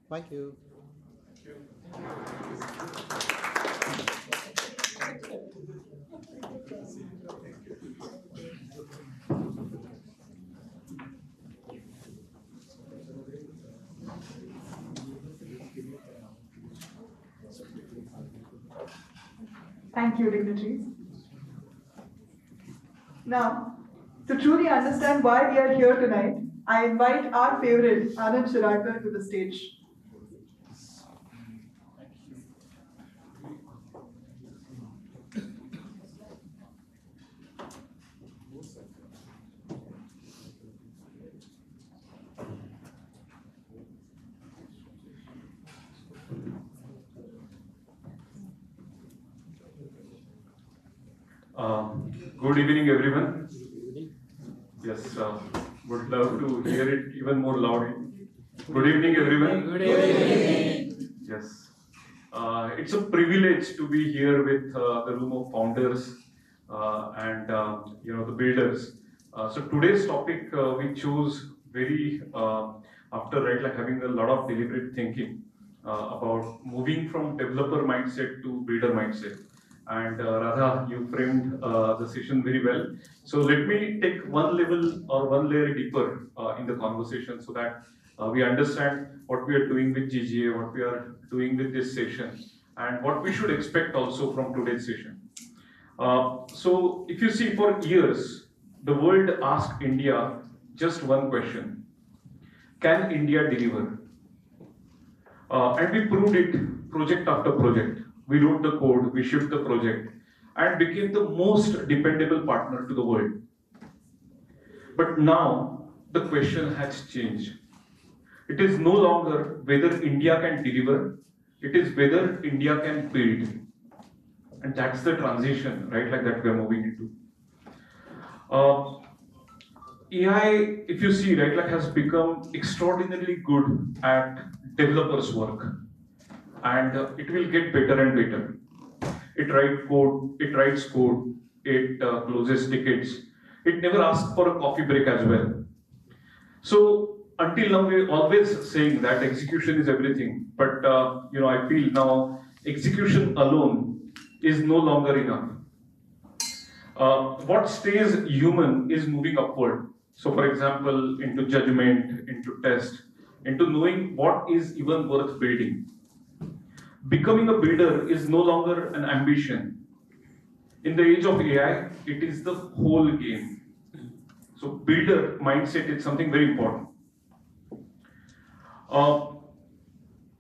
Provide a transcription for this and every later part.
Thank you. Thank you, dignitaries. Now, to truly understand why we are here tonight, I invite our favorite, Anand Shirarkar, to the stage. Uh, Good evening, everyone. Yes, would love to hear it even more loudly. Good evening, everyone. Good evening. Yes, it's a privilege to be here with the room of founders and the builders. So today's topic we chose very after like having a lot of deliberate thinking about moving from developer mindset to builder mindset. And Radha, you framed the session very well. So let me take one level or one layer deeper in the conversation so that we understand what we are doing with GGA, what we are doing with this session, and what we should expect also from today's session. So if you see, for years, the world asked India just one question: can India deliver? And we proved it project after project. We wrote the code, we shipped the project, and became the most dependable partner to the world. But now the question has changed. It is no longer whether India can deliver, it is whether India can build. And that's the transition, right, like that we are moving into. AI, if you see, right, like has become extraordinarily good at developers' work, and it will get better and better. It writes code, it closes tickets. It never asks for a coffee break as well. So until now, we're always saying that execution is everything, but I feel now execution alone is no longer enough. What stays human is moving upward. So, for example, into judgment, into test, into knowing what is even worth building. Becoming a builder is no longer an ambition. In the age of AI, it is the whole game. So, builder mindset is something very important. Uh,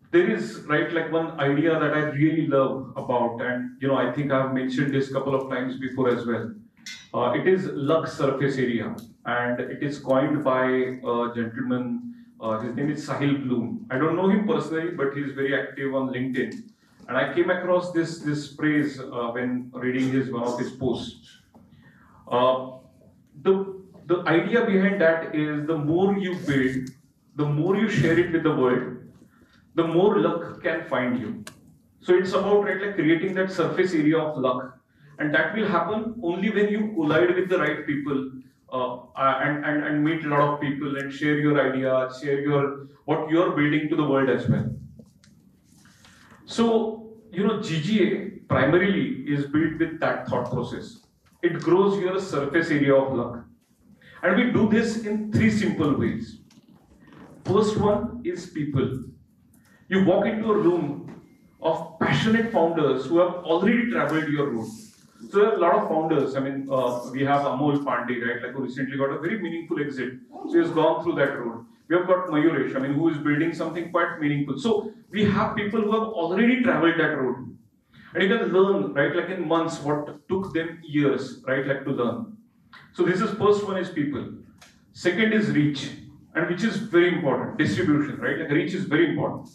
there is, right, like one idea that I really love about, and I think I've mentioned this a couple of times before as well. It is luck surface area, and it is coined by a gentleman. His name is Sahil Bloom. I don't know him personally, but he's very active on LinkedIn. And I came across this phrase when reading one of his posts. Uh, the idea behind that is the more you build, the more you share it with the world, the more luck can find you. So it's about, right, like creating that surface area of luck, and that will happen only when you collide with the right people and meet a lot of people and share your ideas, share your what you're building to the world as well. So GGA primarily is built with that thought process. It grows your surface area of luck, and we do this in three simple ways. First one is people. You walk into a room of passionate founders who have already traveled your road. So there are a lot of founders. I mean, we have Amol Pandey, right, like who recently got a very meaningful exit. So he has gone through that road. We have got Mayuresh, I mean, who is building something quite meaningful. So we have people who have already traveled that road. And you can learn, right, like in months what took them years, right, like to learn. So this is first one is people. Second is reach, and which is very important. Distribution, right? Like reach is very important.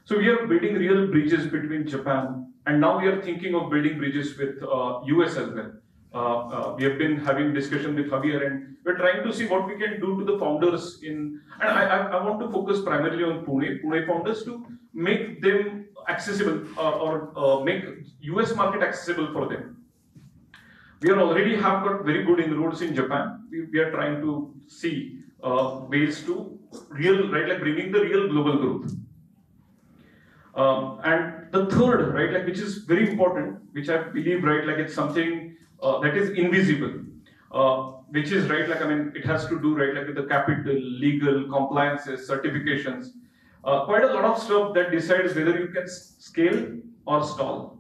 So we are building real bridges between Japan, and now we are thinking of building bridges with US as well. We have been having discussion with Javier, and we're trying to see what we can do to the founders in. And I want to focus primarily on Pune founders to make them accessible or make US market accessible for them. We are already have got very good inroads in Japan. We are trying to see ways to real, right, like bringing the real global growth. And the third, right, like which is very important, which I believe, right, like it's something that is invisible, which is right, like I mean, it has to do right, like with the capital, legal, compliances, certifications, quite a lot of stuff that decides whether you can scale or stall.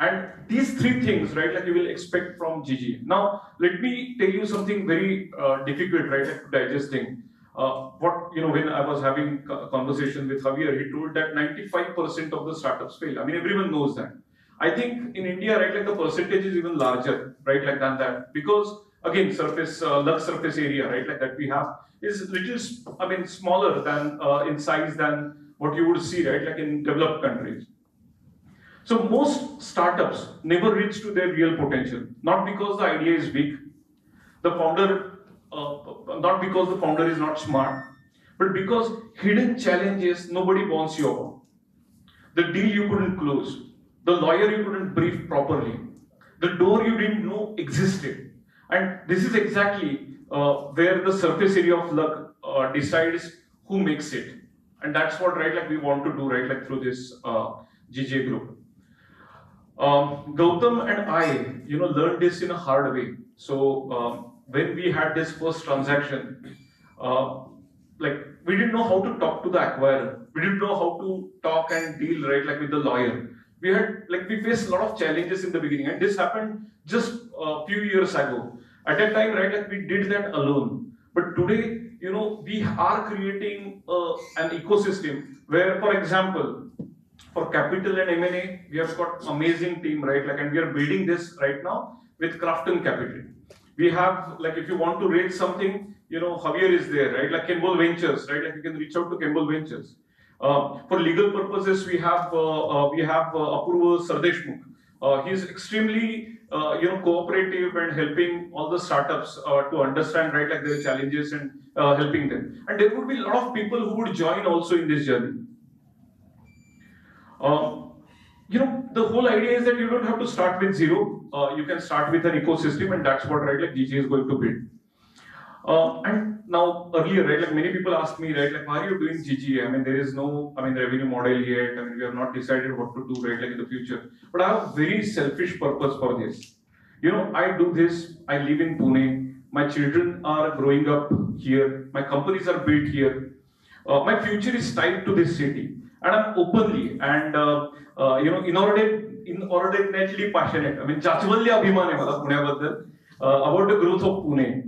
And these three things, right, like you will expect from GG. Now, let me tell you something very difficult, right, like digesting. What, when I was having a conversation with Javier, he told that 95% of the startups fail. I mean, everyone knows that. I think in India, right, like the percentage is even larger, right, like than that. Because, again, Lux surface area, right, like that we have is little, smaller than, in size than what you would see, right, like in developed countries. So most startups never reach to their real potential, not because the idea is weak, not because the founder is not smart, but because hidden challenges nobody warns you about. The deal you couldn't close, the lawyer you couldn't brief properly, the door you didn't know existed. And this is exactly where the surface area of luck decides who makes it. And that's what, right, like we want to do, right, like through this GJ group. Gautam and I, learned this in a hard way. So when we had this first transaction, like we didn't know how to talk to the acquirer. We didn't know how to talk and deal, right, like with the lawyer. We faced a lot of challenges in the beginning, and this happened just a few years ago. At that time, right, like we did that alone. But today, we are creating an ecosystem where, for example, for capital and M&A, we have got amazing team, right? Like, and we are building this right now with Crafton Capital. We have, like, if you want to raise something, Javier is there, right? Like Kimball Ventures, right? Like you can reach out to Kimball Ventures. For legal purposes, we have Apurva Sardeshmukh. He is extremely, cooperative and helping all the startups to understand, right, like their challenges and helping them. And there would be a lot of people who would join also in this journey. The whole idea is that you don't have to start with zero. You can start with an ecosystem, and that's what, right, like GG is going to build. And now earlier, right, like many people ask me, right, like why are you doing GG? I mean, there is no, revenue model yet. I mean, we have not decided what to do, right, like in the future. But I have a very selfish purpose for this. I do this. I live in Pune. My children are growing up here. My companies are built here. My future is tied to this city. And I'm openly and inordinately passionate. I mean, Chachvalya Abhiman hai mala Punebaddal about the growth of Pune.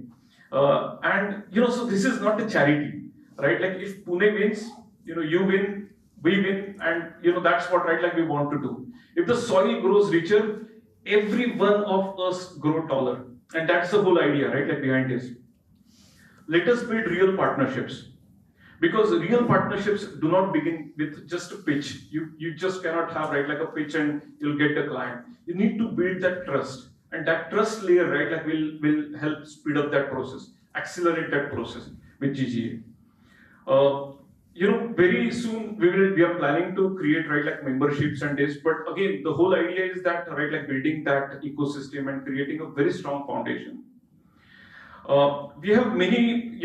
So this is not a charity, right? Like if Pune wins, you win, we win, and that's what, right, like we want to do. If the soil grows richer, every one of us grow taller, and that's the whole idea, right? Like behind this. Let us build real partnerships. Because real partnerships do not begin with just a pitch. You just cannot have, right, like a pitch and you'll get a client. You need to build that trust. And that trust layer, right, like will help speed up that process, accelerate that process with GGA. Very soon we are planning to create, right, like memberships and this. But again, the whole idea is that, right, like building that ecosystem and creating a very strong foundation. We have many,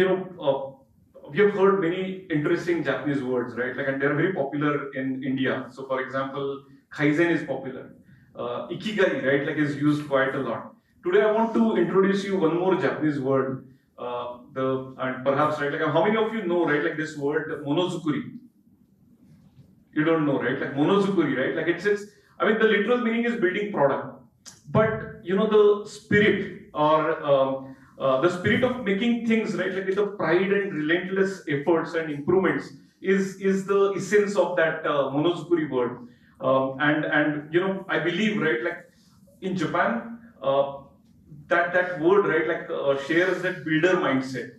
we have heard many interesting Japanese words, right? Like, and they're very popular in India. So, for example, Kaizen is popular. Ikigai, right? Like, is used quite a lot. Today, I want to introduce you one more Japanese word. And perhaps, right? Like, how many of you know, right? Like this word, monozukuri. You don't know, right? Like monozukuri, right? Like the literal meaning is building product. But the spirit or the spirit of making things, right, like with the pride and relentless efforts and improvements is the essence of that monozukuri word. I believe, right, like in Japan, that word, right, like shares that builder mindset.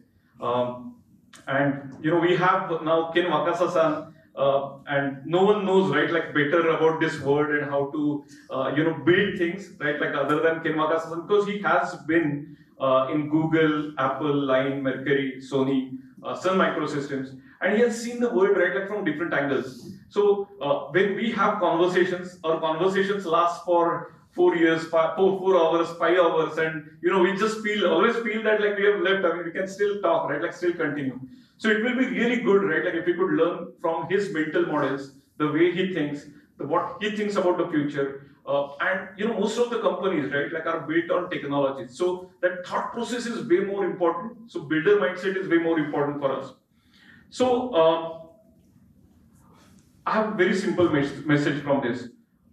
We have now Ken Wakasa-san, and no one knows, right, like better about this word and how to build things, right, like other than Ken Wakasa-san, because he has been in Google, Apple, Line, Mercury, Sony, Sun Microsystems, and he has seen the world, right, like from different angles. So when we have conversations, our conversations last for 4 years, 4 hours, 5 hours, and we just always feel that like we have left. I mean, we can still talk, right, like still continue. So it will be really good, right, like if we could learn from his mental models the way he thinks, what he thinks about the future. And most of the companies, right, like are built on technology. So that thought process is way more important. So builder mindset is way more important for us. So I have a very simple message from this.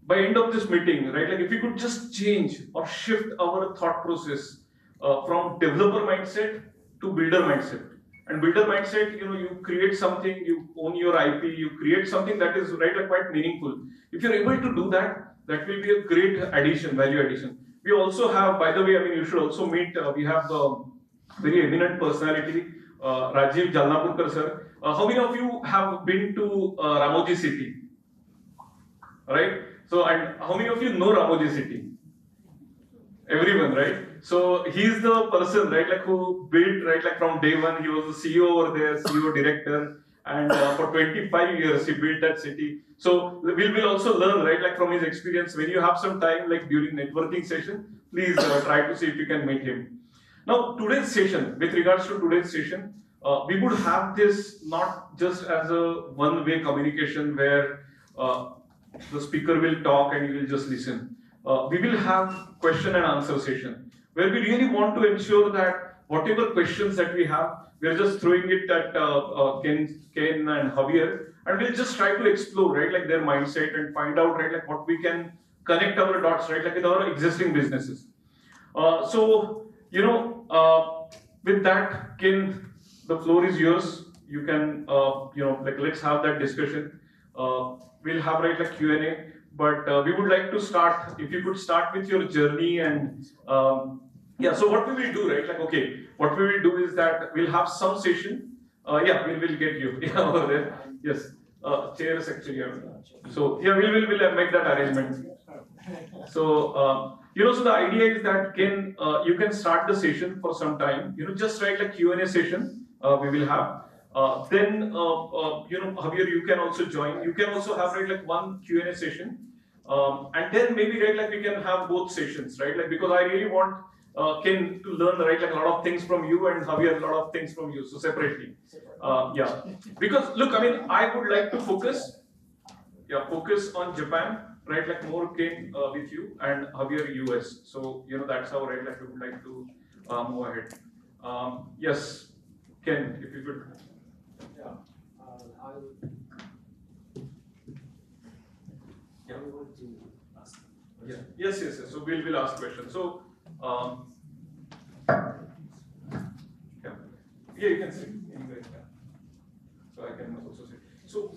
By end of this meeting, right, like if we could just change or shift our thought process from developer mindset to builder mindset. And builder mindset, you create something, you own your IP, you create something that is right, like quite meaningful. If you're able to do that, that will be a great addition, value addition. We also have, by the way, you should also meet. We have a very eminent personality, Rajiv Jalnapurkar sir. How many of you have been to Ramoji City? Right? So, and how many of you know Ramoji City? Everyone, right? So he's the person, right, like who built, right, like from day one. He was the CEO over there, CEO director, and for 25 years he built that city. So we'll also learn, right, like from his experience. When you have some time, like during networking session, please try to see if you can meet him. Now, today's session, with regards to today's session, we would have this not just as a one-way communication where the speaker will talk and you will just listen. We will have question and answer session where we really want to ensure that whatever questions that we have, we're just throwing it at Ken and Javier, and we'll just try to explore, right, like their mindset and find out, right, like what we can connect our dots, right, like with our existing businesses. With that, Ken, the floor is yours. You can, like let's have that discussion. We'll have right like Q&A, but we would like to start. If you could start with your journey and so what we will do, right? Like what we will do is that we'll have some session. We will get you over there. Yes, chairs actually. So we'll make that arrangement. So so the idea is that you can start the session for some time. Just write like Q&A session. We will have. Then Javier, you can also join. You can also have like one Q&A session, and then maybe like we can have both sessions, right? Like because I really want Ken to learn like a lot of things from you and Javier a lot of things from you. So separately, Because look, I would like to focus on Japan, right? Like more Ken with you and Javier US. So that's how right like we would like to move ahead. Yes, Ken, if you could. Yes. So we'll ask questions. So you can say anywhere. So I can also say. So